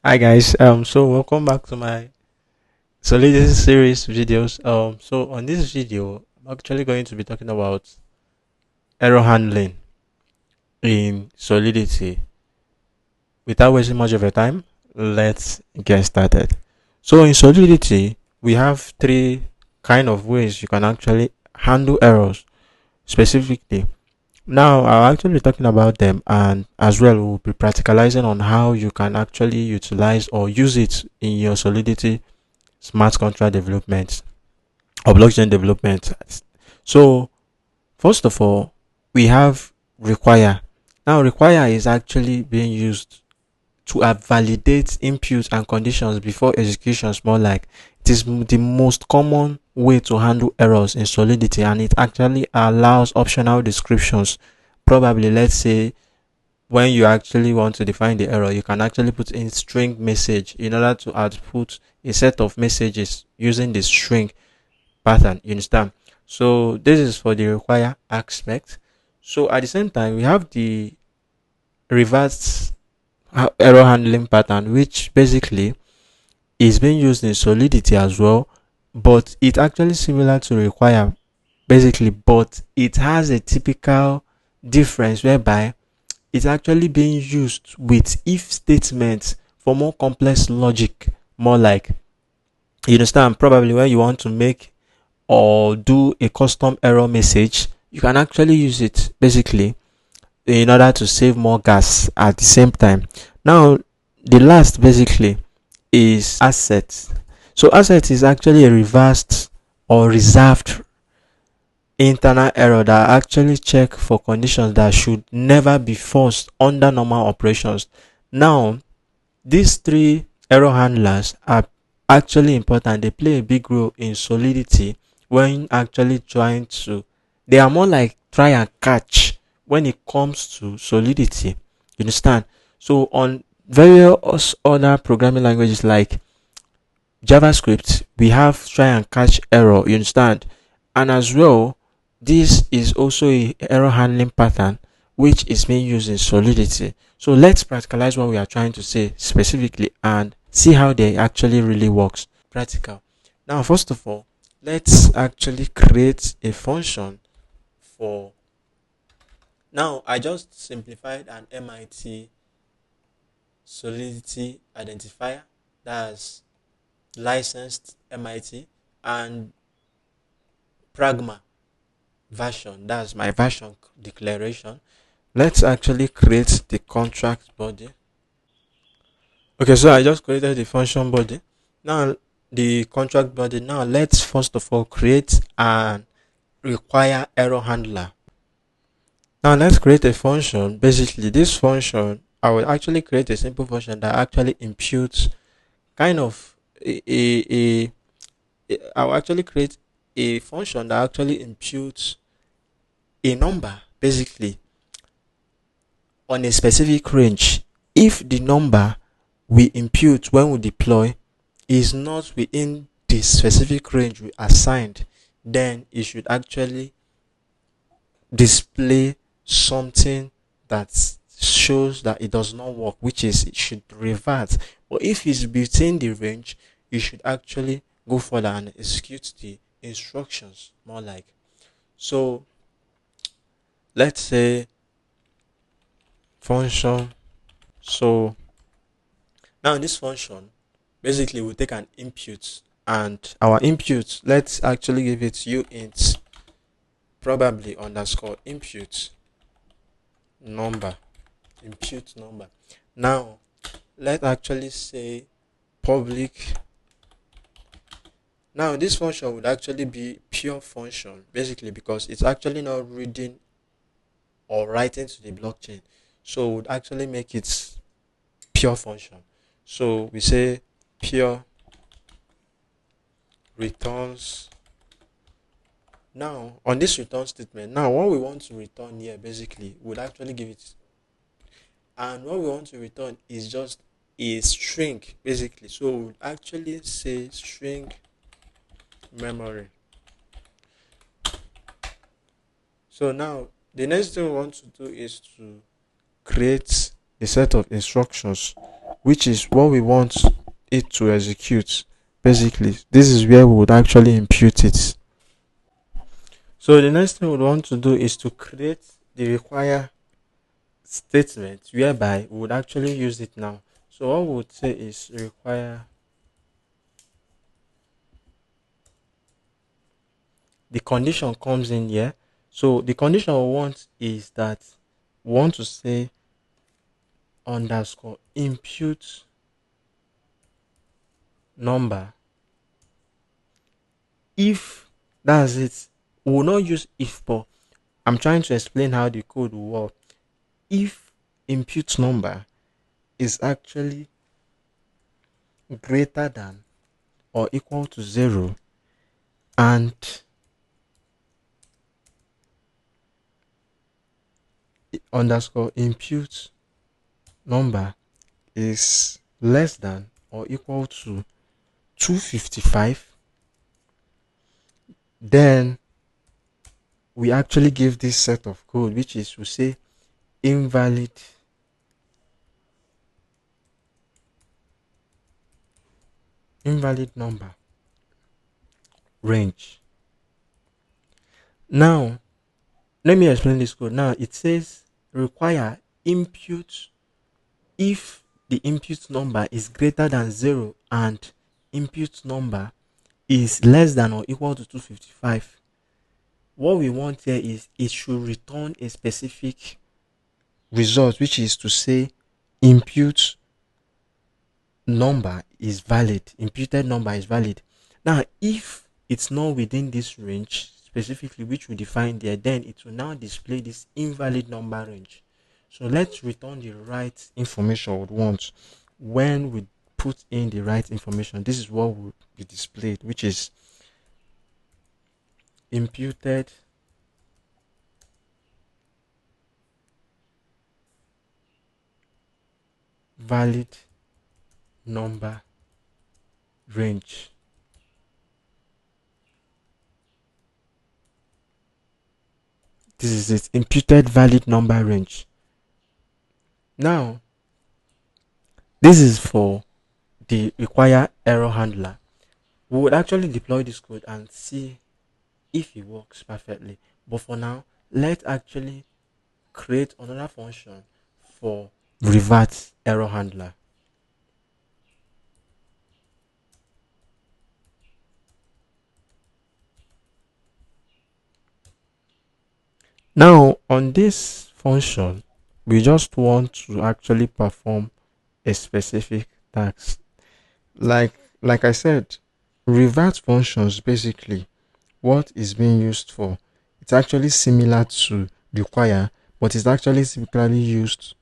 Hi guys, so welcome back to my Solidity series videos. So on this video, I'm actually going to be talking about error handling in Solidity. Without wasting much of your time, let's get started. So in Solidity, we have three kind of ways you can actually handle errors specifically. Now, I'll actually be talking about them, and as well, we'll be practicalizing on how you can actually utilize or use it in your Solidity smart contract development or blockchain development. So, first of all, we have require. Now, require is actually being used to validate inputs and conditions before executions. More like it is the most common way to handle errors in Solidity, and it actually allows optional descriptions. Probably, let's say when you actually want to define the error, you can actually put in string message in order to output a set of messages using the string pattern. You understand? So this is for the require aspect. So at the same time, we have the reverse error handling pattern, which basically is being used in Solidity as well, but it's actually similar to require basically, but it has a typical difference whereby it's actually being used with if statements for more complex logic, more like you understand probably when you want to make or do a custom error message, you can actually use it basically in order to save more gas at the same time. Now, the last basically is assert. So, assert is actually a reversed or reserved internal error that actually check for conditions that should never be forced under normal operations. Now, these three error handlers are actually important. They play a big role in Solidity when actually trying to, they are more like try and catch when it comes to Solidity. You understand? So on various other programming languages like JavaScript, we have try and catch error. You understand? And as well, this is also a error handling pattern which is being used in Solidity. So let's practicalize what we are trying to say specifically and see how they actually really works. Practical. Now, first of all, let's actually create a function for. Now, I just simplified an MIT Solidity identifier that's licensed MIT and Pragma version. That's my version declaration. Let's actually create the contract body. Okay, so I just created the function body. Now the contract body. Now let's first of all create and require error handler. Now let's create a function. Basically, this function I will actually create a simple function that actually imputes kind of I will actually create a function that actually imputes a number basically on a specific range if the number we impute when we deploy is not within the specific range we assigned, then it should actually display something that shows that it does not work, which is it should revert. But if it's within the range, you should actually go further and execute the instructions more like. So let's say function. So now in this function, basically we take an input and our input, let's actually give it uint probably underscore input number. Input number. Now let's actually say public. Now this function would actually be pure function basically because it's actually not reading or writing to the blockchain. So would actually make it pure function. So we say pure returns. Now on this return statement, now what we want to return here basically would actually give it, and what we want to return is just a string basically. So we would actually say string memory. So now the next thing we want to do is to create a set of instructions which is what we want it to execute. Basically, this is where we would actually impute it. So the next thing we want to do is to create the require statement whereby we would actually use it now. So what we would say is require, the condition comes in here. So the condition we want is that we want to say underscore impute number. If that's it, we will not use if, but I'm trying to explain how the code will work. If impute number is actually greater than or equal to 0 and underscore impute number is less than or equal to 255, then we actually give this set of code, which is to say invalid number range. Now let me explain this code. Now it says require impute if the input number is greater than 0 and input number is less than or equal to 255. What we want here is it should return a specific result, which is to say input number is valid, imputed number is valid. Now if it's not within this range specifically which we define there, then it will now display this invalid number range. So let's return the right information we want. When we put in the right information, this is what will be displayed, which is imputed valid number range. This is it, imputed valid number range. Now this is for the require error handler. We would actually deploy this code and see if it works perfectly. But for now, let's actually create another function for revert error handler. Now on this function, we just want to actually perform a specific task. Like I said, revert functions basically what is being used for. It's actually similar to require, but it's actually typically used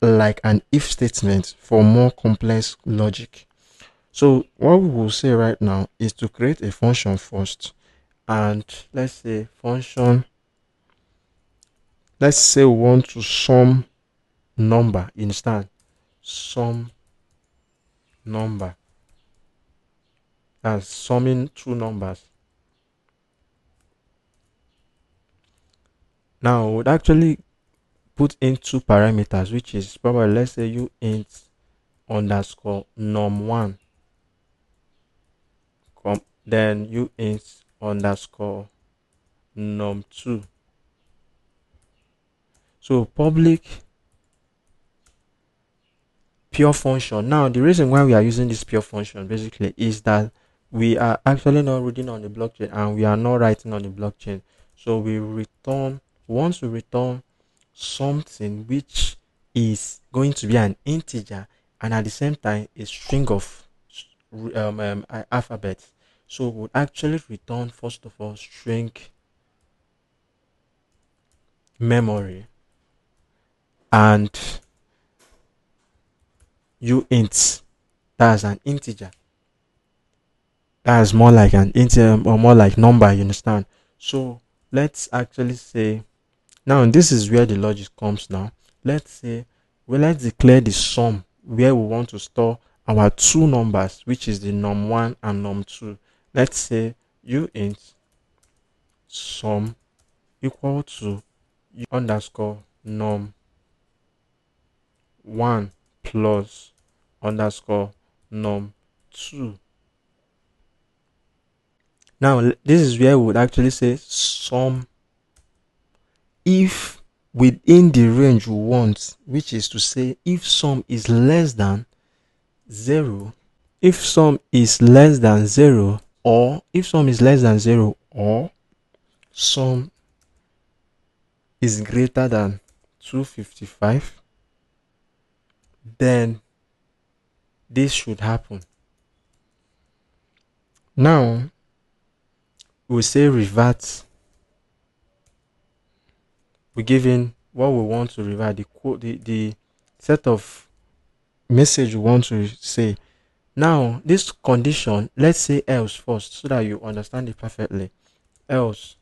like an if statement for more complex logic. So what we will say right now is to create a function first, and let's say we want to sum number instead. Sum number as summing two numbers. Now we would actually put in two parameters, which is probably, let's say, u int underscore num1, then u int underscore num2. So public pure function. Now the reason why we are using this pure function basically is that we are actually not reading on the blockchain and we are not writing on the blockchain. So we once we return something which is going to be an integer and at the same time a string of alphabets. So we'll actually return first of all string memory and uint, that's an integer. That's more like an integer or more like number, you understand? So let's actually say, now this is where the logic comes now. Let's say, well, let's declare the sum where we want to store our two numbers, which is the num1 and num2. Let's say uint sum equal to u underscore num1 plus underscore num2. Now this is where we would actually say sum if within the range we want, which is to say if sum is less than 0, if sum is less than 0, or if sum is less than 0, or sum is greater than 255, then this should happen. Now we say revert. We give in what we want to revert, the set of message we want to say. Now this condition, let's say else first so that you understand it perfectly. Else,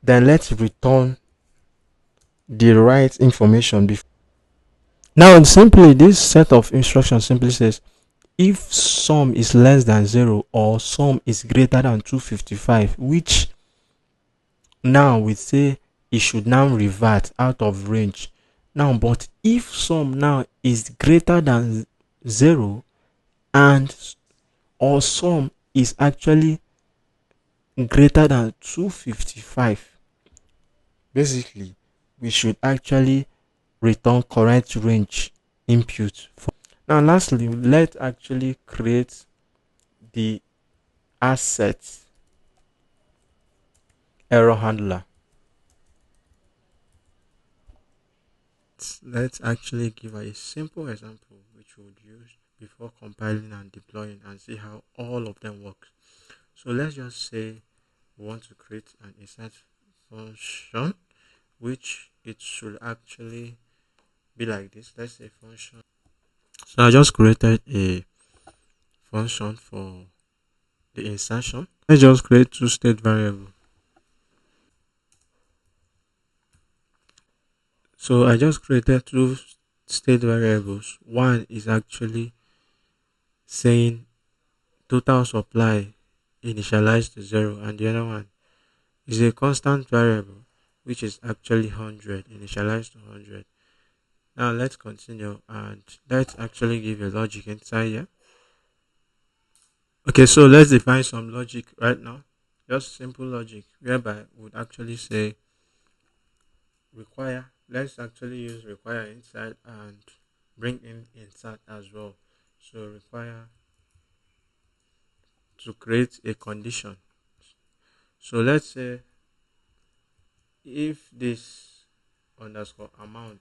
then let's return the right information before. Now simply this set of instructions simply says if sum is less than 0 or sum is greater than 255, which now we say it should now revert out of range. Now but if sum now is greater than 0 and or sum is actually greater than 255, basically we should actually return correct range input. Now lastly, let's actually create the assert error handler. Let's actually give a simple example which we would use before compiling and deploying and see how all of them work. So let's just say we want to create an insert function which it should actually be like this. Let's say function. So I just created a function for the insertion. Let's just create two state variables. So I just created two state variables. One is actually saying total supply initialized to 0, and the other one is a constant variable which is actually 100 initialized to 100. Now let's continue and let's actually give a logic inside here. Okay, so let's define some logic right now. Just simple logic whereby we would actually say require. Let's actually use require inside and bring in insert as well. So require to create a condition. So let's say if this underscore amount,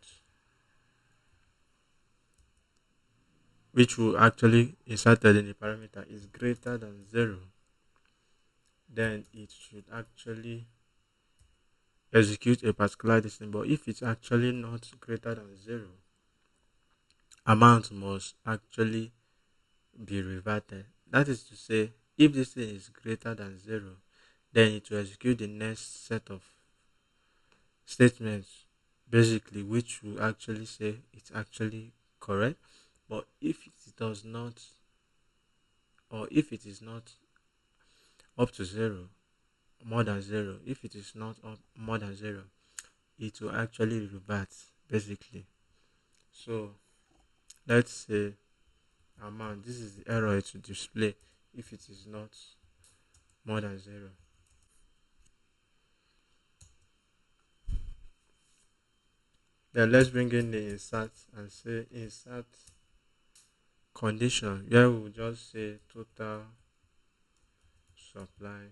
which will actually inserted in the parameter, is greater than 0, then it should actually execute a particular distance. But if it's actually not greater than 0, amount must actually be reverted. That is to say, if this thing is greater than 0, then it will execute the next set of statements, basically, which will actually say it's actually correct. But if it does not, or if it is not up to 0, more than 0, if it is not up more than 0, it will actually revert, basically. So let's say amount, this is the error it will display if it is not more than 0. Then let's bring in the insert and say insert condition, where we'll just say total supply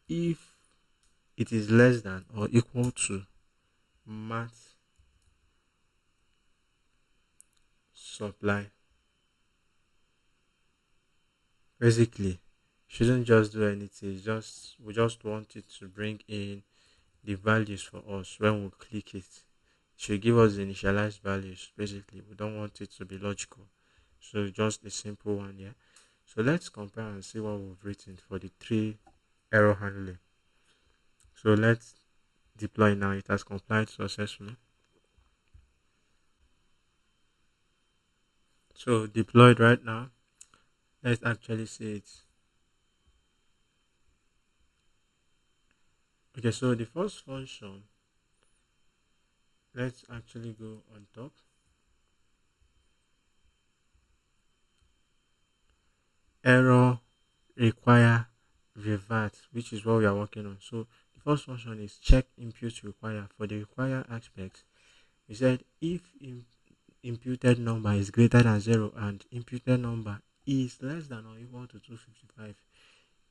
if it is less than or equal to max supply. Basically, shouldn't just do anything, just we just want it to bring in the values for us. When we click it, it should give us the initialized values. Basically, we don't want it to be logical, so just a simple one. Yeah, so let's compare and see what we've written for the 3 error handling. So let's deploy now. It has complied successfully. So deployed right now. Let's actually see it. Okay, so the first function let's actually go on top. Error require revert, which is what we are working on. So the first function is check input require. For the require aspect, we said if imputed number is greater than 0 and imputed number is less than or equal to 255,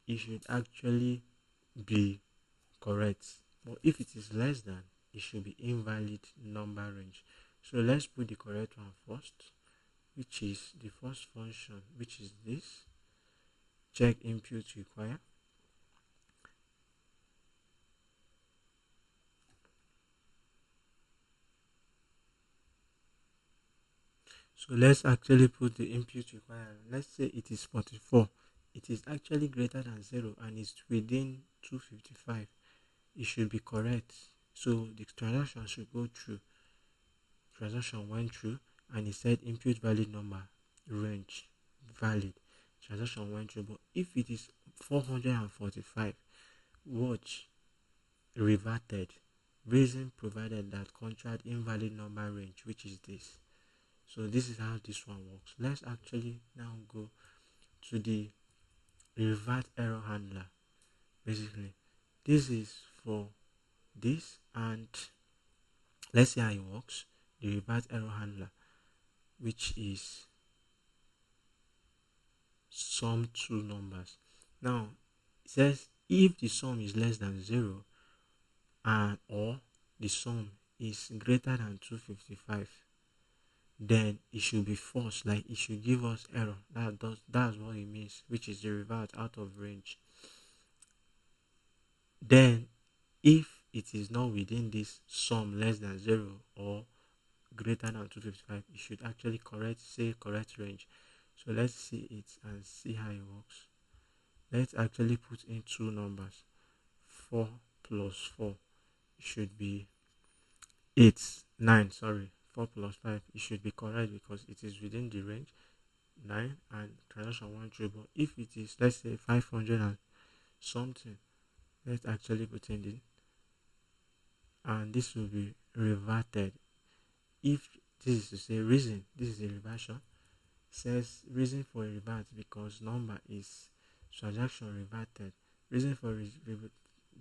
it should actually be correct. But if it is less than, it should be invalid number range. So let's put the correct one first, which is the first function, which is this check input require. So let's actually put the input require. Let's say it is 44. It is actually greater than 0 and it's within 255. It should be correct. So the transaction should go through. Transaction went through and it said input valid number range valid. Transaction went through. But if it is 445, watch reverted. Reason provided that contract invalid number range, which is this. So this is how this one works. Let's actually now go to the revert error handler. Basically, this is for this, and let's see how it works. The revert error handler, which is sum two numbers. Now it says if the sum is less than 0 and or the sum is greater than 255, then it should be false, like it should give us error. That's what it means, which is the revert out of range. Then if it is not within this sum less than 0 or greater than 255, it should actually say correct range. So let's see it and see how it works. Let's actually put in two numbers. 4 plus 4, it should be 9, sorry. 4 plus 5, it should be correct because it is within the range 9 and transaction 1 3. But if it is, let's say 500 and something, let's actually put in it, and this will be reverted. If this is to say reason, this is a reversion, says reason for a revert because number is transaction reverted. Reason for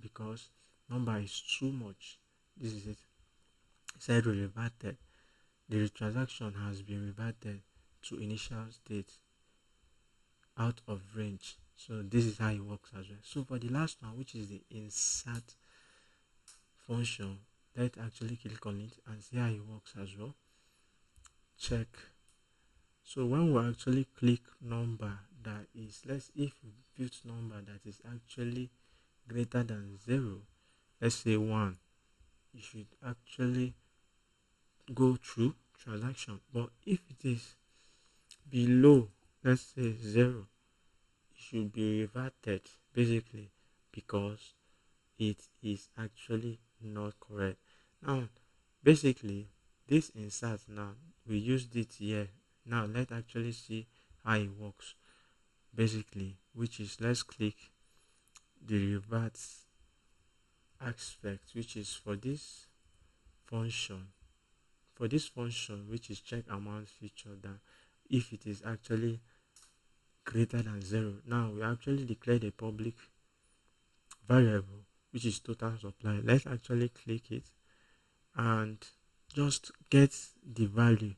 because number is too much. This is it. Said reverted. The transaction has been reverted to initial state out of range. So this is how it works as well. So for the last one, which is the insert function, let's actually click on it and see how it works as well. Check. So when we actually click number that is, if we put number that is actually greater than 0, let's say 1, you should actually go through transaction. But if it is below, let's say 0, it should be reverted basically because it is actually not correct. Now basically this insert, now we used it here. Now let's actually see how it works basically, which is let's click the revert aspect, which is for this function, which is check amount feature, that if it is actually greater than 0. Now we actually declared a public variable which is total supply. Let's actually click it and just get the value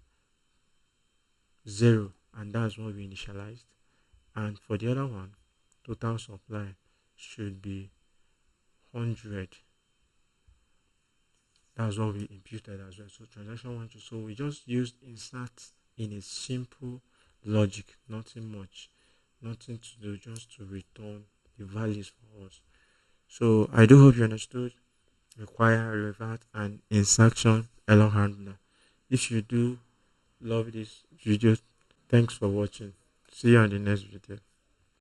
0, and that's what we initialized. And for the other one, total supply should be 100. That's what we imputed as well. So transaction 1 2. So we just used insert in a simple logic, nothing much, nothing to do, just to return the values for us. So I do hope you understood require, revert, and insertion error handler. If you do love this video, thanks for watching. See you on the next video.